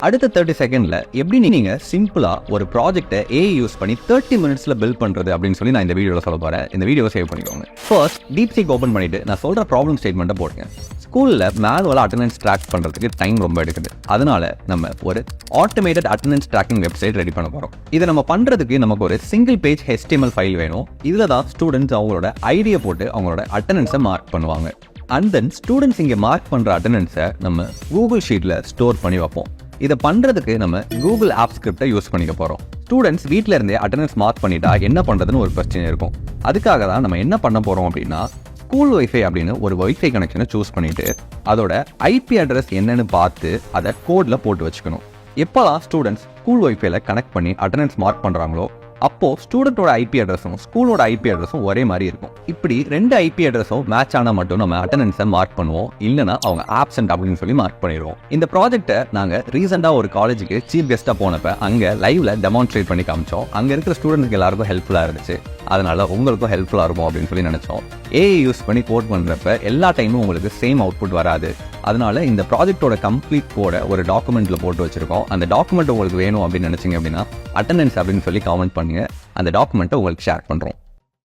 அடுத்த 30 செகண்ட்ல எப்படி நீங்க சிம்பிளா ஒரு ப்ராஜெக்ட்டை ஏஐ யூஸ் பண்ணி 30 மினிட்ஸ்ல பில்ட் பண்றது அப்படின்னு சொல்லி நான் இந்த வீடியோல சொல்ல போறேன். இந்த வீடியோவை சேவ் பண்ணிக்கோங்க. ஃபர்ஸ்ட் DeepSeek ஓபன் பண்ணிட்டு நான் சொல்ற ப்ராப்ளம் ஸ்டேட்மெண்ட்டை போடுங்க. ஸ்கூல்ல மேனுவலா அட்டெண்டன்ஸ் ட்ராக் பண்றதுக்கு டைம் ரொம்ப எடுக்குது. அதனால நம்ம ஒரு automated attendance tracking website ready பண்ண போறோம். இதை நம்ம பண்றதுக்கு நமக்கு ஒரு சிங்கிள் பேஜ் HTML ஃபைல் வேணும். இதுல தான் ஸ்டூடெண்ட்ஸ் அவங்களோட ஐடியை போட்டு அவங்களோட அட்டெண்டன்ஸை மார்க் பண்ணுவாங்க. அண்ட் தென் ஸ்டூடெண்ட்ஸ் இங்கே மார்க் பண்ற அட்டெண்டன்ஸை நம்ம கூகுள் ஷீட்ல ஸ்டோர் பண்ணி வைப்போம். இதை பண்றதுக்கு நம்ம கூகுள் ஆப் ஸ்கிரிப்டை யூஸ் பண்ணிக்க போறோம். ஸ்டூடெண்ட்ஸ் வீட்டில இருந்தே அட்டெண்டன்ஸ் மார்க் பண்ணிட்டா என்ன பண்றதுன்னு ஒரு பிரச்சனை இருக்கும். அதுக்காக தான் நம்ம என்ன பண்ண போறோம் அப்படின்னா, ஸ்கூல் வைஃபை அப்படின்னு ஒரு வைஃபை கனெக்ஷனை சூஸ் பண்ணிட்டு அதோட IP அட்ரஸ் என்னன்னு பார்த்து அதை கோட்ல போட்டு வச்சுக்கணும். எப்போலாம் ஸ்டூடெண்ட்ஸ் ஸ்கூல் வைஃபைல கனெக்ட் பண்ணி அட்டெண்டன்ஸ் மார்க் பண்றாங்களோ அப்போ ஸ்டூடெண்டோட IP அட்ரஸும் ஸ்கூலோட IP அட்ரஸும் ஒரே மாதிரி இருக்கும். இப்படி ரெண்டு IP அட்ரஸும் மேட்ச் ஆனா மட்டும் நம்ம அட்டெண்டன்ஸை மார்க் பண்ணுவோம். இல்லைன்னா அவங்க ஆப்சென்ட் அப்படின்னு சொல்லி மார்க் பண்ணிடுவோம். இந்த ப்ராஜெக்ட்டை நாங்க ரீசெண்டா ஒரு காலேஜுக்கு சீஃப் கெஸ்டா போனப்ப அங்க லைவ்ல டெமான்ஸ்ட்ரேட் பண்ணி காமிச்சோம். அங்க இருக்கிற ஸ்டூடெண்ட்ஸ்க்கு எல்லாருக்கும் ஹெல்ப்ஃபுல்லா இருந்துச்சு. அதனால உங்களுக்கும் ஹெல்ப்ஃபுல்லா இருக்கும் அப்படின்னு சொல்லி நினைச்சோம். ஏஐ யூஸ் பண்ணி கோட் பண்றப்ப எல்லா டைமும் உங்களுக்கு சேம் அவுட்புட் வராது. அதனால இந்த ப்ராஜெக்டோட கம்ப்ளீட் கோட ஒரு டாக்குமெண்ட்ல போட்டு வச்சிருக்கோம். அந்த டாக்குமெண்ட் உங்களுக்கு வேணும் அப்படின்னு நினைச்சீங்க அப்படின்னா அட்டெண்டன்ஸ் அப்படின்னு சொல்லி காமெண்ட் பண்ணுங்க. அந்த டாக்குமெண்ட்டை உங்களுக்கு ஷேர் பண்றோம்.